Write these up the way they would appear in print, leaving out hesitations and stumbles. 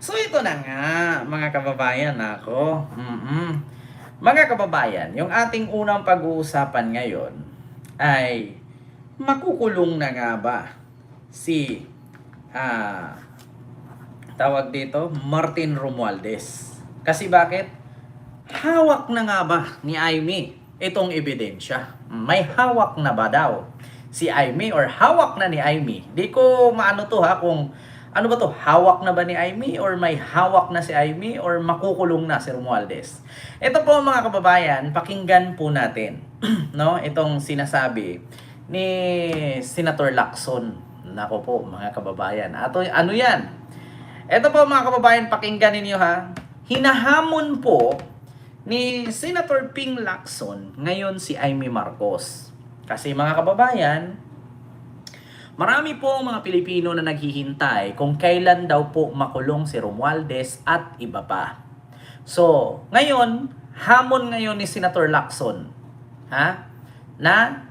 So ito na nga, mga kababayan ako. Mga kababayan, yung ating unang pag-uusapan ngayon ay makukulong na nga ba si ah, tawag dito, Martin Romualdez. Kasi bakit? Hawak na nga ba ni Aimee itong ebidensya? May hawak na ba daw si Aimee or hawak na ni Aimee? Di ko maano to ha kung ano ba to, hawak na ba ni Aimee or may hawak na si Aimee or makukulong na si Romualdez? Ito po mga kababayan, pakinggan po natin no, itong sinasabi ni Senator Lacson. Nako po mga kababayan. Ano yan? Ito po mga kababayan, pakinggan ninyo ha. Hinahamon po ni Senator Ping Lacson ngayon si Aimee Marcos. Kasi mga kababayan, marami po mga Pilipino na naghihintay kung kailan daw po makulong si Romualdez at iba pa. So, ngayon, hamon ngayon ni Senator Lacson na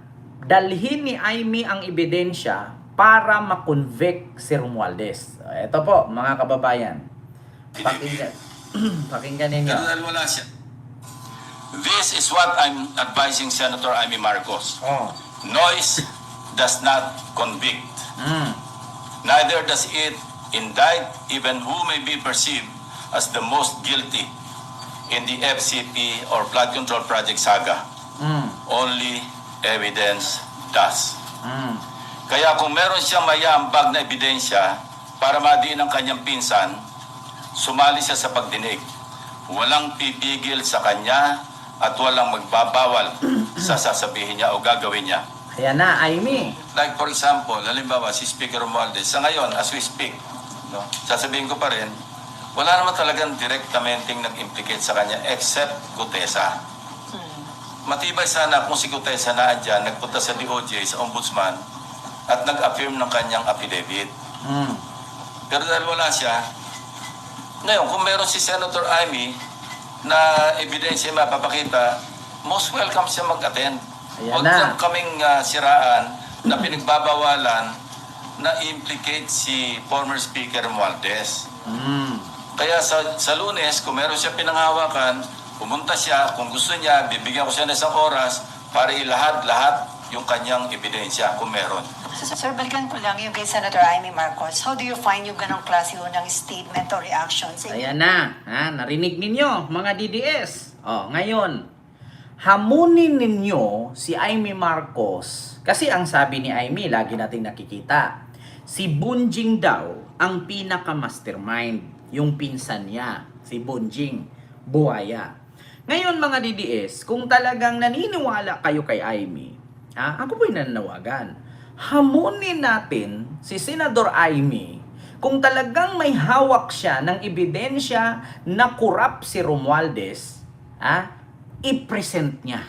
dalhin ni Aimee ang ebidensya para makonvict si Romualdez. Ito po, mga kababayan. Pakinggan. Pakinggan ninyo. Pero dahil wala siya. This is what I'm advising Senator Aimee Marcos. Noise does not convict. Neither does it indict even who may be perceived as the most guilty in the FCP or Flood Control Project saga. Only evidence does. Kaya kung meron siyang mayambag na ebidensya para madiin ang kanyang pinsan, sumali siya sa pagdinig. Walang pipigil sa kanya at walang magbabawal sa sasabihin niya o gagawin niya. Ayan na, Aimee. Like for example, halimbawa si Speaker Romualdez, sa ngayon as we speak, no, sasabihin ko pa rin, wala naman talagang direktamente nag-implicate sa kanya except Gutesa. Matibay sana kung si Gutesa na andyan, nagpunta sa DOJ, sa Ombudsman, at nag-affirm ng kanyang affidavit. Pero dahil wala siya, ngayon, kung meron si Senator Aimee na ebidensya mapapakita, most welcome siya mag-attend. Ayan Huwag na. lang kaming siraan na pinagbabawalan na implicate si former Speaker Romualdez. Kaya sa Lunes, kung meron siya pinanghawakan, pumunta siya, kung gusto niya, bibigyan ko siya ng isang oras para ilahat-lahat yung kanyang ebidensya kung meron. Sir, balikan ko lang yung kay Senator Aimee Marcos. How do you find yung ganong klase ho ng statement or reaction? Ayan na, narinig ninyo mga DDS. Ngayon, hamunin ninyo si Aimee Marcos. Kasi ang sabi ni Aimee, lagi nating nakikita, si Bunjing daw ang pinaka-mastermind, yung pinsan niya, si Bunjing Buaya. Ngayon mga DDS, kung talagang naniniwala kayo kay Aimee, ako po'y nananawagan. Hamunin natin si Senador Aimee kung talagang may hawak siya ng ebidensya na corrupt si Romualdez, i-present niya.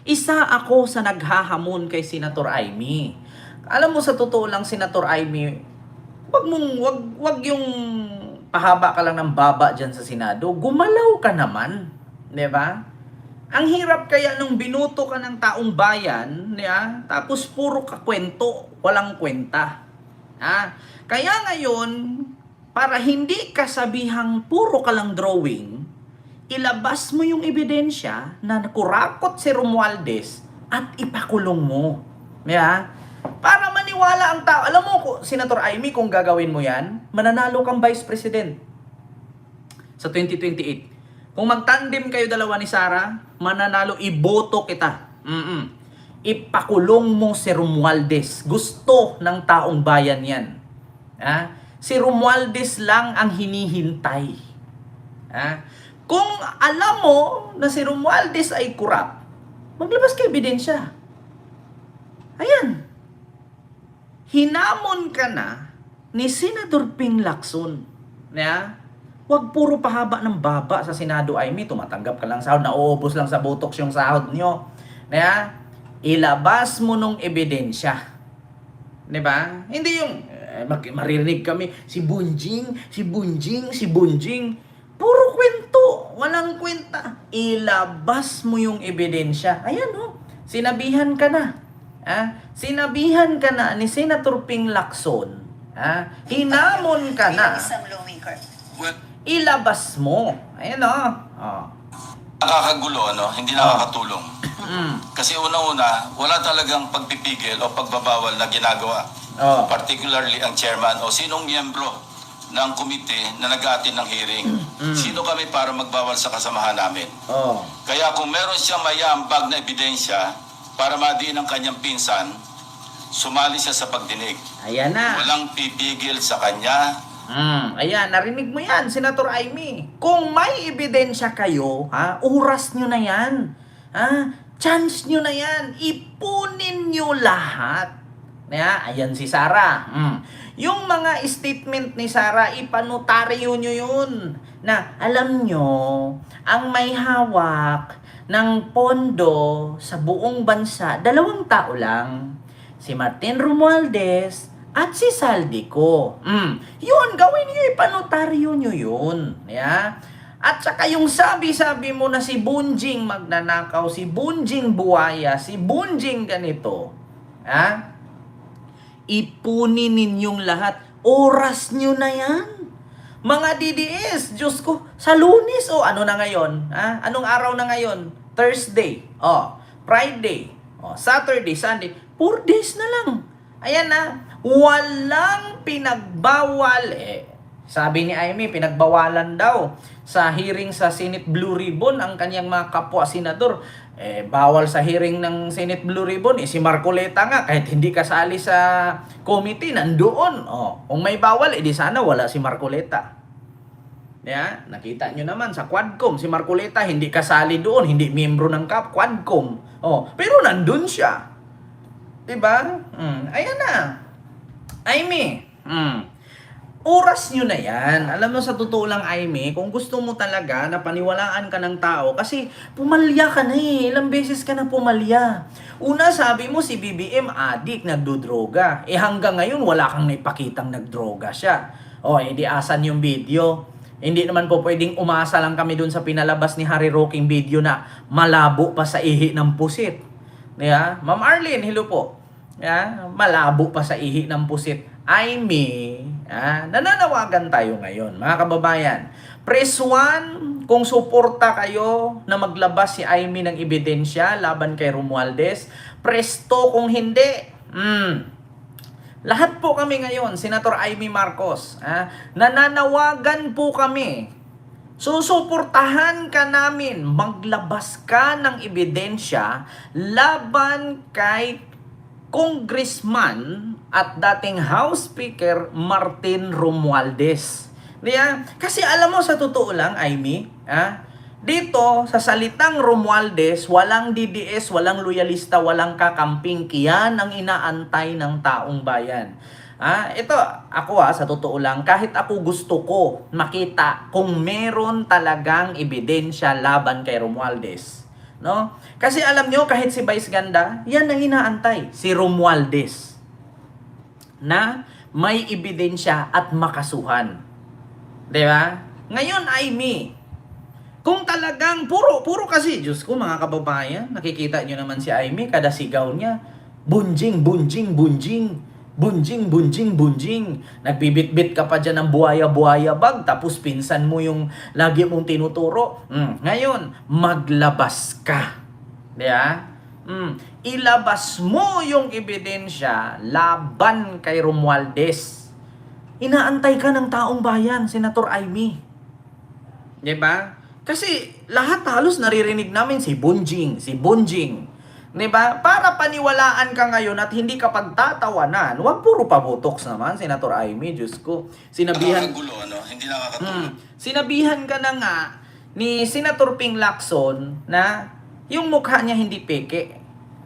Isa ako sa naghahamon kay Senator Aimee. Alam mo sa totoo lang, Senator Aimee, wag yung pahaba ka lang ng baba diyan sa Senado. Gumalaw ka naman, 'di ba? Ang hirap kaya nung binuto ka ng taong bayan, tapos puro ka kwento, walang kwenta. Kaya ngayon, para hindi ka sabihang puro ka lang drawing, ilabas mo yung ebidensya na nakurakot si Romualdez at ipakulong mo. Para maniwala ang tao. Alam mo, Senator Aimee, kung gagawin mo yan, mananalo kang Vice President sa 2028. Kung magtandem kayo dalawa ni Sara, mananalo, iboto kita. Ipakulong mo si Romualdez. Gusto ng taong bayan yan. Si Romualdez lang ang hinihintay. Kung alam mo na si Romualdez ay corrupt, maglabas ka ebidensya. Ayan. Hinamon ka na ni Senador Ping Lacson. Huwag puro pahaba ng baba sa Senado, Aimee. Tumatanggap ka lang sahod, nauubos lang sa botox yung sahod nyo. Ilabas mo nung ebidensya. Diba? Hindi yung maririnig kami, si Bunjing. Puro kwento, walang kwenta. Ilabas mo yung ebidensya. Ayan sinabihan ka na. Sinabihan ka na ni Senator Ping Lacson Hinamon ka na. Bilang isang lawmaker. Well, Ilabas mo. Ayan o. Oh. nakakagulo, no? Hindi nakakatulong. Mm. Kasi unang-una, wala talagang pagpipigil o pagbabawal na ginagawa. Oh. Particularly ang chairman o sinong miyembro ng komite na nag-aatin ng hearing. Sino kami para magbawal sa kasamahan namin? Oh. Kaya kung meron siyang mayambag na ebidensya para madiin ang kanyang pinsan, sumali siya sa pagdinig. Ayan na. Walang pipigil sa kanya. Ayan, narinig mo yan, Senator Amy. Kung may ebidensya kayo, oras nyo na yan. Chance nyo na yan. Ipunin nyo lahat. Ayan si Sara. Yung mga statement ni Sara, ipanotaryo nyo yun. Na alam nyo, ang may hawak ng pondo sa buong bansa, 2 tao lang. Si Martin Romualdez at si Saldico. Yun, gawin nyo, ipanotaryo nyo yun. At saka yung sabi-sabi mo na si Bunjing magnanakaw, si Bunjing buwaya, si Bunjing ganito. Ipunin ninyong lahat. Oras nyo na yan. Mga DDS, Diyos ko, sa Lunes o ano na ngayon? Anong araw na ngayon? Thursday, Friday, Saturday, Sunday. 4 days na lang. Ayan na. Walang pinagbawal. Sabi ni Amy, pinagbawalan daw sa hearing sa Senate Blue Ribbon ang kanyang mga kapwa senador. Bawal sa hearing ng Senate Blue Ribbon. Si Marcoleta nga, kahit hindi kasali sa committee, nandoon. Kung may bawal, di sana wala si Marcoleta. Nakita nyo naman sa Quadcom, si Marcoleta hindi kasali doon, hindi miyembro ng Quadcom. Pero nandun siya. Diba? Ayan na. Amy, oras nyo na yan. Alam mo, sa totoo lang, Amy, kung gusto mo talaga na paniwalaan ka ng tao, kasi pumalya ka na ilang beses ka na pumalya. Una, sabi mo si BBM addict, nagdodroga. Hanggang ngayon, wala kang naipakitang nagdroga siya. Di asan yung video? Hindi naman po pwedeng umasa lang kami dun sa pinalabas ni Harry Roque video na malabo pa sa ihi ng pusit. Ma'am Arlene, hello po. Malabo pa sa ihi ng pusit. Amy, nananawagan tayo ngayon, mga kababayan. Press 1 kung suporta kayo na maglabas si Amy ng ebidensya laban kay Romualdez. Press 2 kung hindi. Lahat po kami ngayon, Senator Amy Marcos, nananawagan po kami. Susuportahan ka namin, maglabas ka ng ebidensya laban kay Congressman at dating House Speaker Martin Romualdez. Kasi alam mo, sa totoo lang, Amy, dito sa salitang Romualdez, walang DDS, walang loyalista, walang kakamping. Yan ang inaantay ng taong bayan. Ito, ako sa totoo lang, kahit ako gusto ko makita kung meron talagang ebidensya laban kay Romualdez. No? Kasi alam nyo, kahit si Vice Ganda, yan ang inaantay, si Romualdez, na may ebidensya at makasuhan. Diba? Ngayon, Amy, kung talagang puro kasi, Diyos ko mga kababayan, nakikita nyo naman si Amy, kada sigaw niya, bunjing, bunjing, bunjing, bunjing, bunjing, bunjing. Nagbibitbit ka pa dyan ng buhaya-buhaya bag, tapos pinsan mo yung lagi mong tinuturo. Ngayon, maglabas ka. Diba? Ilabas mo yung ebidensya laban kay Romualdez. Inaantay ka ng taong bayan, Senator Amy. Diba? Kasi lahat halos naririnig namin si Bunjing, si Bunjing. Diba? Para paniwalaan ka ngayon at hindi ka pagtatawanan, huwag puro pabotox naman, Senator Amy, Diyos ko. Sinabihan, Nakakagulo, hindi nakakatulong. sinabihan ka na nga ni Senator Ping Lacson na yung mukha niya hindi peke.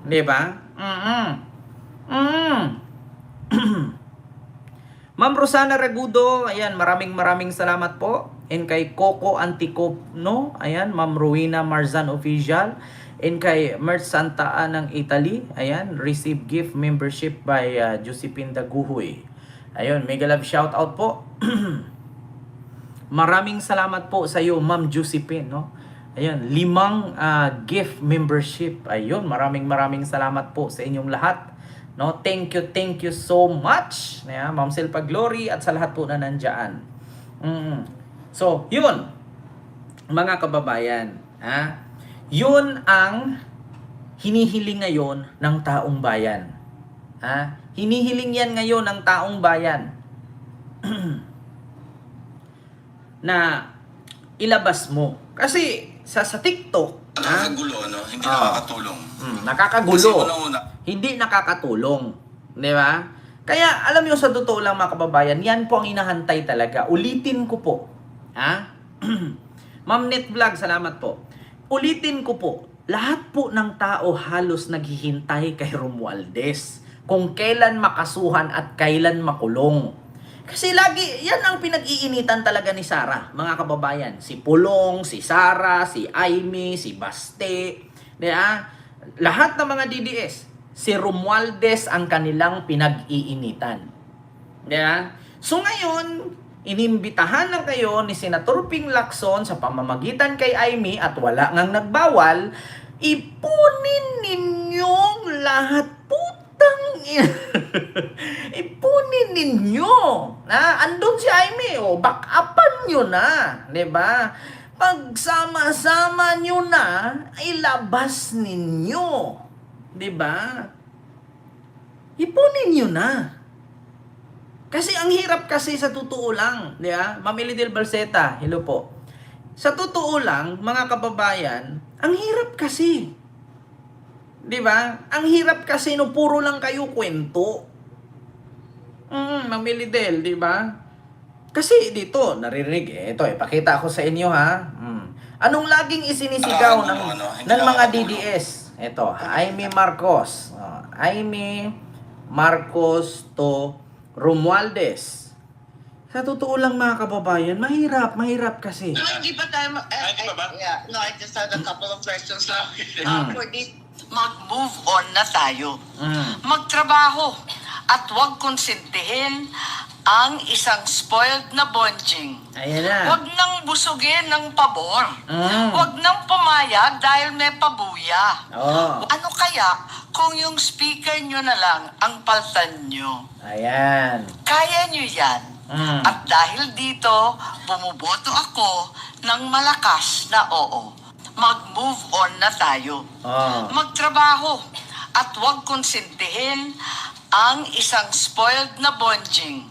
Diba? Ma'am Rosana Regudo, ayan, maraming salamat po. And kay Coco Anticopno, ayan, Ma'am Rowena Marzan Official. And kay Mert Santaa ng Italy, ayan, receive gift membership by Josephine Daguhoy. Ayun, mega love shout out po. Maraming salamat po sa iyo, Ma'am Josephine, no? Ayun, 5 gift membership. Ayun, maraming salamat po sa inyong lahat. No, thank you so much. Ma'am Silpa Glory at sa lahat po na nandiyan. So, yun. Mga kababayan, yun ang hinihiling ngayon ng taong bayan. Hinihiling yan ngayon ng taong bayan na ilabas mo. Kasi sa TikTok, Nakakagulo, no? Hindi nakakatulong. Kasi nakakagulo. unang-una, Hindi nakakatulong. Di ba? Kaya, alam nyo, sa totoo lang mga kababayan, yan po ang inahantay talaga. Ulitin ko po. Ma'am Net Vlog, salamat po. Ulitin ko po. Lahat po ng tao halos naghihintay kay Romualdez kung kailan makasuhan at kailan makulong. Kasi lagi, yan ang pinag-iinitan talaga ni Sara, mga kababayan. Si Pulong, si Sara, si Aimee, si Baste, lahat ng mga DDS, si Romualdez ang kanilang pinag-iinitan. So ngayon, inimbitahan lang kayo ni Senator Ping Lacson sa pamamagitan kay Aimee at wala ngang nagbawal, ipunin ninyong lahat ipunin ninyo. Andun si Aimee, back-upan nyo na. Diba? Pagsama-sama nyo na, ilabas ninyo. Diba? Ipunin nyo na. Kasi ang hirap kasi sa totoo lang. Diba? Ma'am Elidel Balseta, hello po. Sa totoo lang, mga kababayan, ang hirap kasi. Di ba? Ang hirap kasi no, puro lang kayo kwento. Ma'am Elidel, di ba? Kasi dito, naririnig, ito, ipakita ko sa inyo ha. Anong laging isinisigaw ng mga DDS? Ito, Aimee Marcos. Aimee Marcos to Romualdez. Sa totoo lang mga kababayan, mahirap kasi. Hindi pa tayo, Hindi pa ba? yeah, no, I just had a couple of questions lang. For this, Mag-move on na tayo. Magtrabaho at huwag konsintihin ang isang spoiled na bonjing. Ayan na. Huwag nang busugin ng pabor. Huwag nang pumayag dahil may pabuya. Ano kaya kung yung speaker nyo na lang ang paltan nyo? Ayan. Kaya nyo yan. At dahil dito, bumuboto ako ng malakas na oo. Mag-move on na tayo. Magtrabaho at huwag konsintihin ang isang spoiled na bonjing.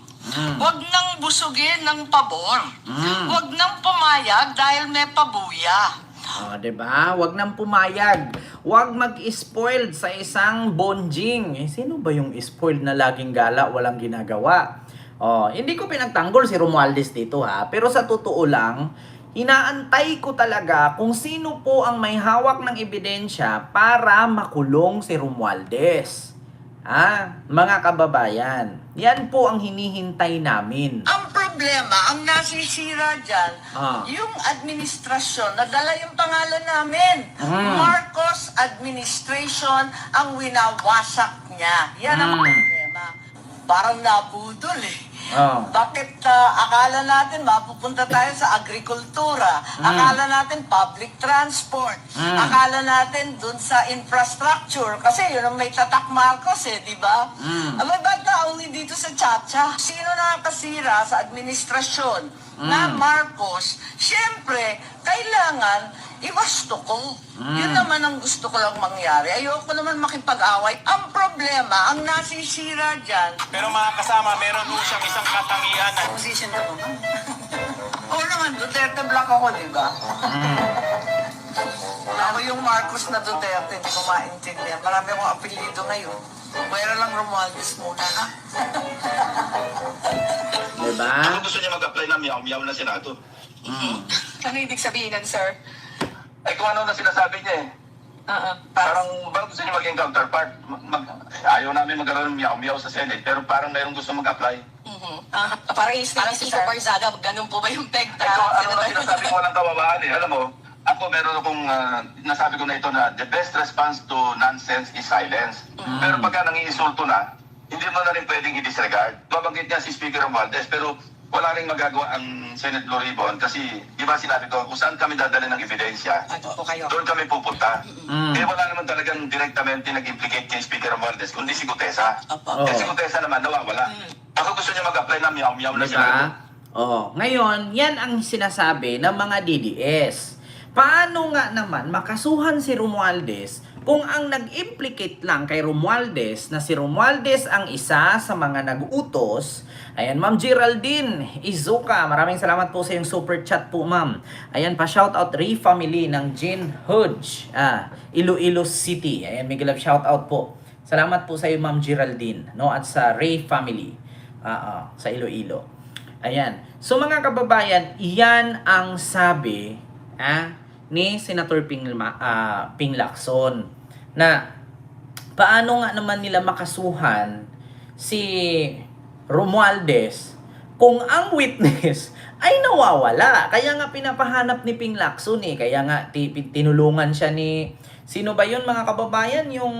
Huwag nang busugin ng pabor. Huwag nang pumayag dahil may pabuya. Diba? Huwag nang pumayag. Huwag mag-spoiled sa isang bonjing. Sino ba yung spoiled na laging gala, walang ginagawa? Hindi ko pinagtanggol si Romualdez dito ha. Pero sa totoo lang, inaantay ko talaga kung sino po ang may hawak ng ebidensya para makulong si Romualdez. Mga kababayan, yan po ang hinihintay namin. Ang problema, ang nasisira dyan, yung administrasyon, nadala yung pangalan namin. Marcos administration ang winawasak niya. Yan ang problema. Parang nabudol Bakit akala natin mapupunta tayo sa agrikultura? Akala natin public transport. Akala natin dun sa infrastructure. Kasi yun ang may tatak Marcos di ba? Abay, ba't nauli dito sa Chacha? Sino nakakasira sa administrasyon na Marcos? Siyempre, kailangan iwasto ko. Yun naman ang gusto ko lang mangyari. Ayoko naman makipag-away. Ang problema, ang nasisira dyan, pero mga kasama, meron po siyang isang katangian na position na ba? Oo naman, Duterte Black ako, di ba? Ako yung Marcos na Duterte, hindi ko maintindihan. Marami akong apelido ngayon. Mayroon lang Romualdez muna, ha? Diba? Ano gusto niya mag-apply na miyaw-miyaw na Senado? ano ibig sabihin nun, sir? Ay kung ano na sinasabi niya Parang gusto niya maging counterpart. Ayaw namin magkaroon ng miyaw-miyaw sa Senate, pero parang mayroong gusto mag-apply. Parang si Super Zaga, ganun po ba yung peg? Ito, ano na sinasabi ko walang kawabahan Alam mo, ako meron akong, nasabi ko na ito na the best response to nonsense is silence. Pero pagka nangiinsulto na, hindi mo na rin pwedeng i-disregard. Babanggit niya si Speaker Romualdez, pero wala rin magagawa ang Senate Blue Ribbon kasi, di ba sinabi ko, kung saan kami dadali ng ebidensya, Ano po kayo? doon kami pupunta. Eh wala naman talagang direktamente nag-implicate kay Speaker Romualdez, kundi si Gutesa. Opo. Eh si Gutesa naman nawawala. Ako gusto niya mag-apply na miyaw-miyaw na siya. Diba? Oh, ngayon, yan ang sinasabi ng mga DDS. Paano nga naman makasuhan si Romualdez kung ang nag-implicate lang kay Romualdez na si Romualdez ang isa sa mga nag-utos? Ayan, Ma'am Geraldine Izuka, maraming salamat po sa yung super chat po, ma'am. Ayan, pa-shoutout Ray family ng Jean Hodge, Iloilo City. Ayan, may love shoutout po. Salamat po sa iyo, Ma'am Geraldine, no? At sa Ray family sa Iloilo. Ayan. So mga kababayan, iyan ang sabi ni Senator Ping Lacson na paano nga naman nila makasuhan si Romualdez kung ang witness ay nawawala. Kaya nga pinapahanap ni Ping Lacson kaya nga tinulungan siya ni sino ba yun mga kababayan? Yung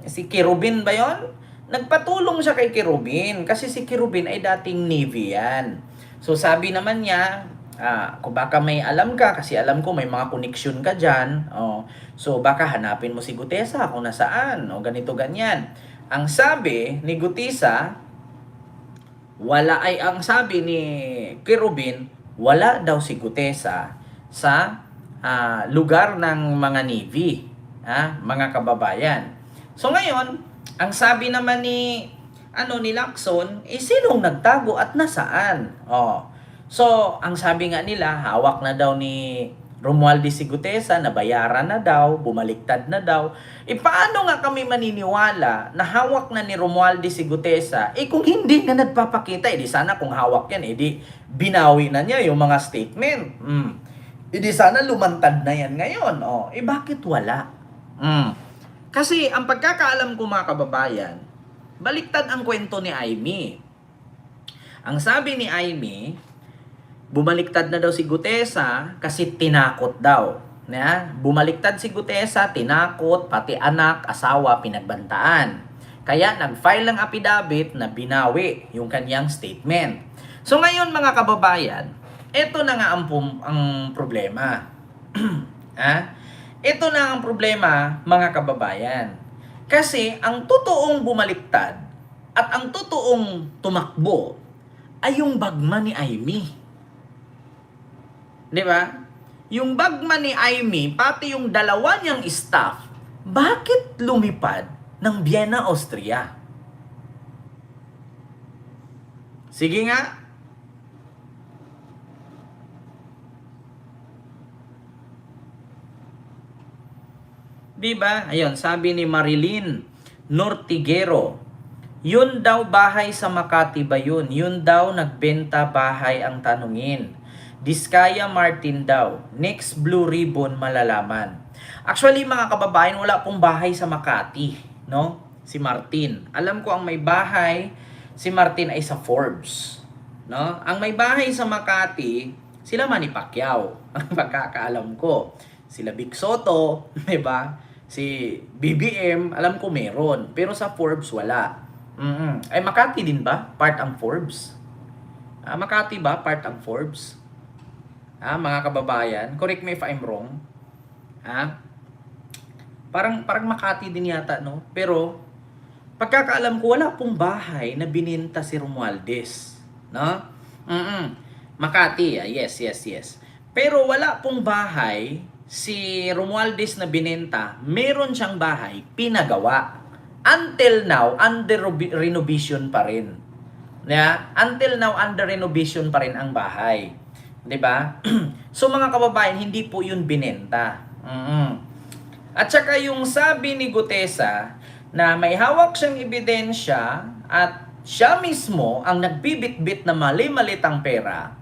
si Kirubin ba yun? Nagpatulong siya kay Kirubin kasi si Kirubin ay dating Navy yan. So sabi naman niya, kung baka may alam ka, kasi alam ko may mga koneksyon ka dyan, so baka hanapin mo si Gutesa kung nasaan, ganito ganyan. Ang sabi ni Gutesa, ang sabi ni Kirubin, wala daw si Gutesa sa lugar ng mga Navy, mga kababayan. So ngayon, ang sabi naman ni Lacson, sinong nagtago at nasaan? So, ang sabi nga nila, hawak na daw ni Romualdez si Gutesa, nabayaran na daw, bumaliktad na daw. Paano nga kami maniniwala na hawak na ni Romualdez si Gutesa? Kung hindi nga nagpapakita, di sana kung hawak yan, di binawi na niya yung mga statement. Di sana lumantad na yan ngayon. Bakit wala? Kasi ang pagkakaalam ko mga kababayan, baliktad ang kwento ni Amy. Ang sabi ni Amy, bumaliktad na daw si Gutesa kasi tinakot daw. Bumaliktad si Gutesa, tinakot, pati anak, asawa, pinagbantaan. Kaya nag-file ng affidavit na binawi yung kanyang statement. So ngayon mga kababayan, ito na nga ang problema. Ito na ang problema mga kababayan. Kasi ang totoong bumaliktad at ang totoong tumakbo ay yung bagman ni Amy. Di ba? Yung bagman ni Amy, pati yung dalawa niyang staff, bakit lumipad ng Vienna, Austria? Sige nga. Diba? Ayun, sabi ni Marilyn Nortigero, yun daw bahay sa Makati ba yun? Yun daw nagbenta bahay ang tanungin. Diskaya Martin daw. Next Blue Ribbon malalaman. Actually mga kababayan, wala pong bahay sa Makati, no? Si Martin. Alam ko ang may bahay si Martin ay sa Forbes, no? Ang may bahay sa Makati, sila Manny Pacquiao. Ang pagkakaalam ko, sila Vic Soto, 'di ba? Si BBM, alam ko meron, pero sa Forbes wala. Ay Makati din ba? Part ang Forbes? Makati ba part ang Forbes? Mga kababayan, correct me if I'm wrong. Parang Makati din yata, no? Pero pagkakaalam ko, wala pong bahay na bininta si Romualdez, no? Makati, yes. Pero wala pong bahay si Romualdez na bininta. Meron siyang bahay pinagawa. Until now, under renovation pa rin. Until now, under renovation pa rin ang bahay. 'Di ba? So mga kababayan, hindi po 'yun binenta. At saka yung sabi ni Gutesa na may hawak siyang ebidensya at siya mismo ang nagbibitbit na mali-malitang pera,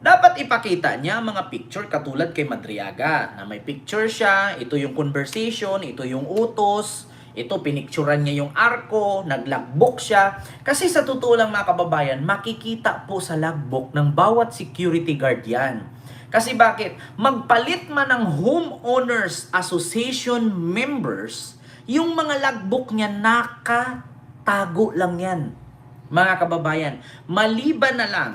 dapat ipakita niya mga picture katulad kay Madriaga na may picture siya, ito yung conversation, ito yung utos, ito pinicturan niya yung arko, nag-logbook siya. Kasi sa totoo lang mga kababayan, makikita po sa logbook ng bawat security guard yan. Kasi bakit? Magpalit man ng homeowners association members, yung mga logbook niya nakatago lang yan. Mga kababayan, maliban na lang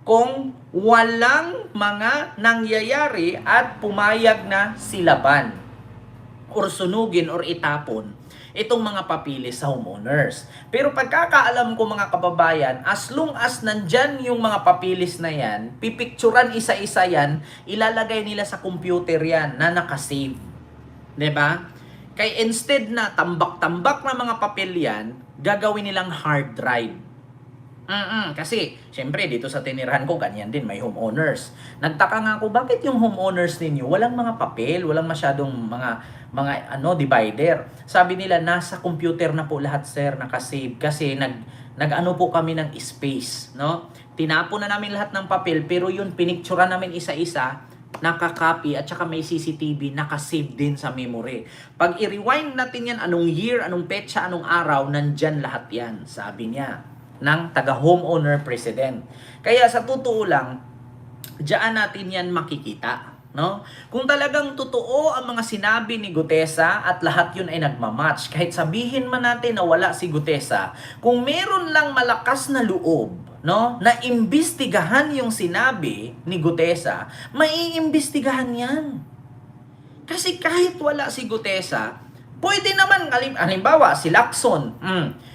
kung walang mga nangyayari at pumayag na silaban or sunugin or itapon itong mga papilis sa homeowners. Pero pagkakaalam ko mga kababayan, as long as nandyan yung mga papilis na yan, pipicturan isa-isa yan, ilalagay nila sa computer yan na nakasave. 'Di ba? Kaya instead na tambak-tambak na mga papel yan, gagawin nilang hard drive. Kasi, syempre, dito sa tinirahan ko, ganyan din, may homeowners. Nagtaka nga ako, bakit yung homeowners ninyo, walang mga papel, walang masyadong mga divider. Sabi nila, nasa computer na po lahat, sir, nakasave. Kasi nag-ano po kami ng space, no? Tinapon na namin lahat ng papel, pero yun, pinicturean namin isa-isa, nakakopy, at saka may CCTV, nakasave din sa memory. Pag i-rewind natin yan, anong year, anong petsa, anong araw, nandyan lahat yan, sabi niya ng taga-homeowner president. Kaya sa totoo lang, diyan natin yan makikita. No? Kung talagang totoo ang mga sinabi ni Gutesa at lahat yun ay nagmamatch, kahit sabihin man natin na wala si Gutesa, kung meron lang malakas na loob, no, na imbestigahan yung sinabi ni Gutesa, maiimbestigahan yan. Kasi kahit wala si Gutesa, pwede naman, halimbawa, si Lacson,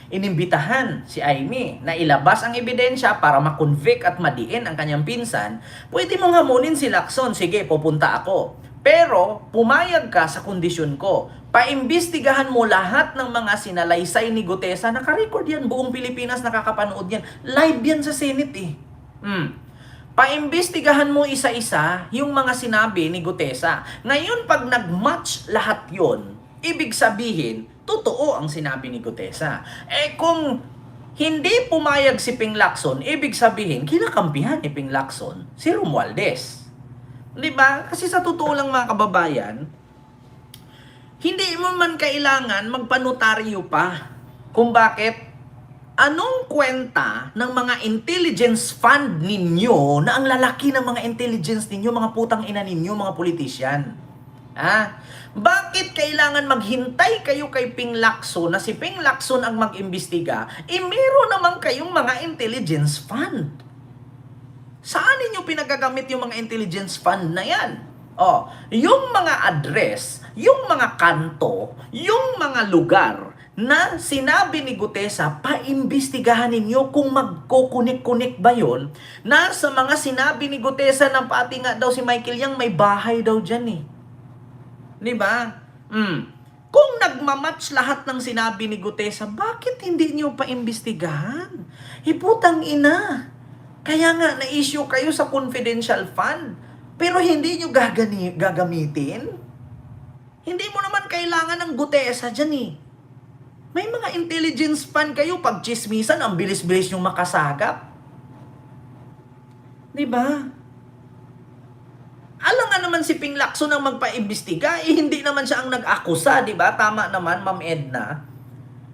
inimbitahan si Amy na ilabas ang ebidensya para makonvict at madiin ang kanyang pinsan, pwede mong hamunin si Lacson, sige, pupunta ako. Pero, pumayag ka sa kondisyon ko. Paimbestigahan mo lahat ng mga sinalaysay ni Gutesa, nakarecord yan, buong Pilipinas nakakapanood yan. Live yan sa Senate eh. Paimbestigahan mo isa-isa yung mga sinabi ni Gutesa. Ngayon, pag nag-match lahat yon, ibig sabihin, totoo ang sinabi ni Gutesa. Kung hindi pumayag si Ping Lacson, ibig sabihin, kinakampihan ni Ping Lacson si Romualdez. Di ba? Kasi sa totoo lang mga kababayan, hindi mo man kailangan magpanotaryo pa kung bakit anong kwenta ng mga intelligence fund ninyo na ang lalaki ng mga intelligence ninyo, mga putang ina ninyo, mga politisyan. Bakit kailangan maghintay kayo kay Ping Lacson na si Ping Lacson ang mag-imbestiga? Meron naman kayong mga intelligence fund. Saan ninyo pinagagamit yung mga intelligence fund na yan? Yung mga address, yung mga kanto, yung mga lugar na sinabi ni Gutesa, paimbestigahan ninyo kung magkukunik-kunik ba yun na sa mga sinabi ni Gutesa na pati nga daw si Michael Yang may bahay daw dyan eh. Diba? Kung nagmamatch lahat ng sinabi ni Gutesa, bakit hindi niyo paimbestigahan? Putang ina. Kaya nga na-issue kayo sa confidential fund, pero hindi niyo gagamitin? Hindi mo naman kailangan ng Gutesa dyan eh. May mga intelligence fund kayo, pag chismisan, ang bilis-bilis yung makasagap. Diba? Alam nga naman si Ping Lacson ang magpaimbestiga, hindi naman siya ang nag-akusa, di ba? Tama naman, Ma'am Edna.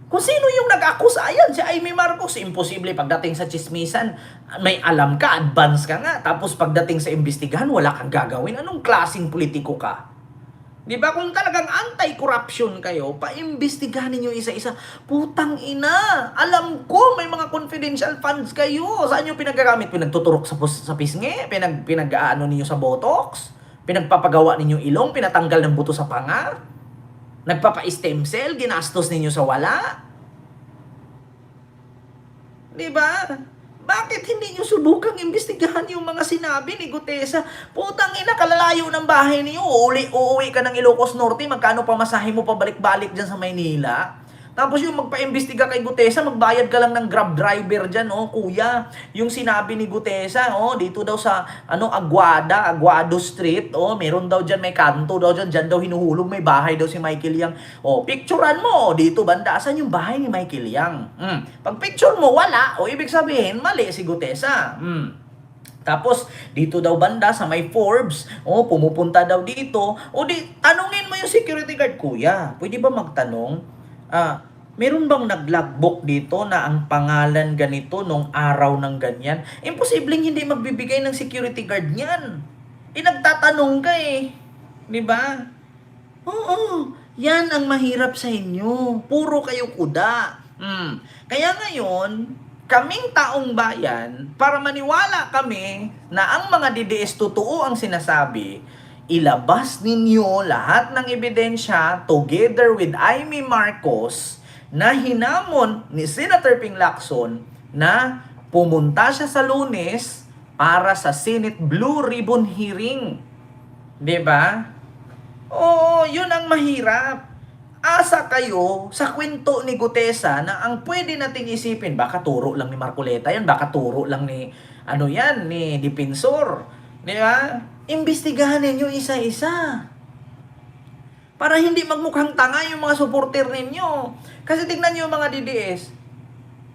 Kung sino yung nag-akusa, ayan, si Amy Marcos. Imposible pagdating sa chismisan, may alam ka, advance ka nga. Tapos pagdating sa imbestigahan, wala kang gagawin. Anong klaseng politiko ka? Di ba? Kung talagang anti-corruption kayo, paimbestigahan ninyo isa-isa. Putang ina! Alam ko, may mga confidential funds kayo. Saan nyo pinagagamit? Pinagtuturok sa pisngi? Pinag-aano ninyo sa botox? Pinagpapagawa ninyo ilong? Pinatanggal ng buto sa panga? Nagpapa-stem cell? Ginastos ninyo sa wala? Di ba? Bakit hindi nyo subukang imbestigahan yung mga sinabi ni Gutesa? Putang ina, kalalayo ng bahay niyo. Uuwi ka ng Ilocos Norte, magkano pamasahe mo pabalik-balik dyan sa Maynila? Tapos yung magpa-imbestiga kay Gutesa, magbayad ka lang ng Grab driver dyan, kuya. Yung sinabi ni Gutesa, dito daw sa Aguado Street, meron daw dyan, may kanto daw dyan daw hinuhulog, may bahay daw si Michael Yang. Picturean mo, dito banda, saan yung bahay ni Michael Yang? Pag picture mo, wala, ibig sabihin, mali si Gutesa. Tapos, dito daw banda sa may Forbes, pumupunta daw dito, tanungin mo yung security guard, kuya, pwede ba magtanong? Meron bang nag-logbook dito na ang pangalan ganito nung araw ng ganyan? Imposibleng hindi magbibigay ng security guard niyan. Nagtatanong ka eh. Di ba? Oo. Yan ang mahirap sa inyo. Puro kayo kuda. Kaya ngayon, kaming taong bayan, para maniwala kami na ang mga DDS totoo ang sinasabi, ilabas ninyo lahat ng ebidensya together with Amy Marcos na hinamon ni Senator Ping Lacson na pumunta siya sa Lunes para sa Senate Blue Ribbon hearing. 'Di ba? Oo, yun ang mahirap. Asa kayo sa kwento ni Gutesa na ang pwede nating isipin, baka turo lang ni Marcoleta yan, baka turo lang ni, ni Dipensor. Di ba? Imbestigahan ninyo isa-isa. Para hindi magmukhang tanga yung mga supporter ninyo. Kasi tignan nyo yung mga DDS.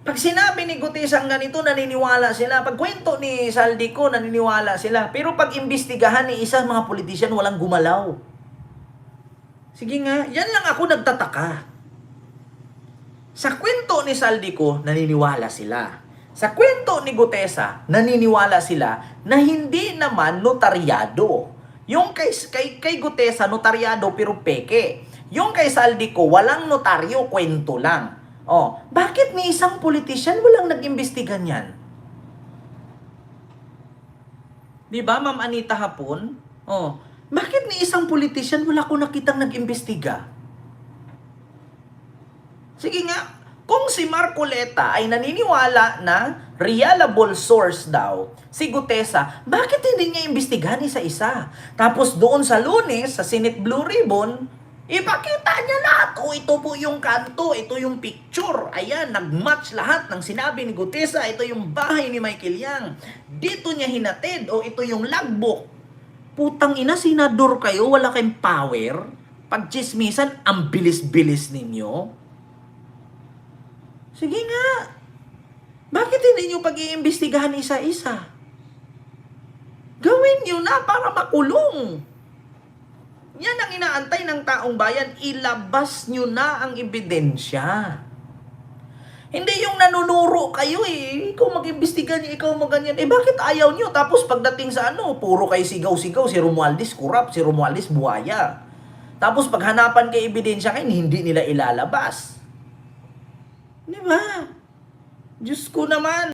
Pag sinabi ni Gutesa ang ganito, naniniwala sila. Pag kwento ni Saldico, naniniwala sila. Pero pag imbestigahan ni isang mga politisyan, walang gumalaw. Sige nga, yan lang ako nagtataka. Sa kwento ni Saldico, naniniwala sila. Sa kwento ni Gutesa, naniniwala sila na hindi naman notaryado. Yung kay Gutesa, notaryado pero peke. Yung kay Saldico, walang notaryo, kwento lang. Oh, bakit ni isang politisyan walang nag-imbestigan yan? Di ba, Ma'am Anita Hapon? Oh, bakit ni isang politisyan wala ko nakitang nag-imbestiga? Sige nga, kung si Marcoleta ay naniniwala na reliable source daw, si Gutesa, bakit hindi niya imbestigahan isa-isa? Tapos doon sa Lunes, sa Senate Blue Ribbon, ipakita niya lahat. O, ito po yung kanto, ito yung picture. Ayan, nag-match lahat ng sinabi ni Gutesa. Ito yung bahay ni Michael Yang. Dito niya hinatid. O, ito yung logbook. Putang ina, senador kayo, wala kayong power. Pag-chismisan, ang bilis-bilis ninyo. Sige nga. Bakit hindi nyo pag-iimbestigahan isa-isa? Gawin nyo na para makulong. Yan ang inaantay ng taong bayan. Ilabas nyo na ang ebidensya. Hindi yung nanunuro kayo eh. Ikaw mag-imbestiga niyo, ikaw mag-ganyan. Eh bakit ayaw nyo? Tapos pagdating sa puro kayo sigaw-sigaw. Si Romualdez corrupt, si Romualdez buhaya. Tapos paghanapan kay ebidensya kayo, hindi nila ilalabas. Di ba? Diyos ko naman.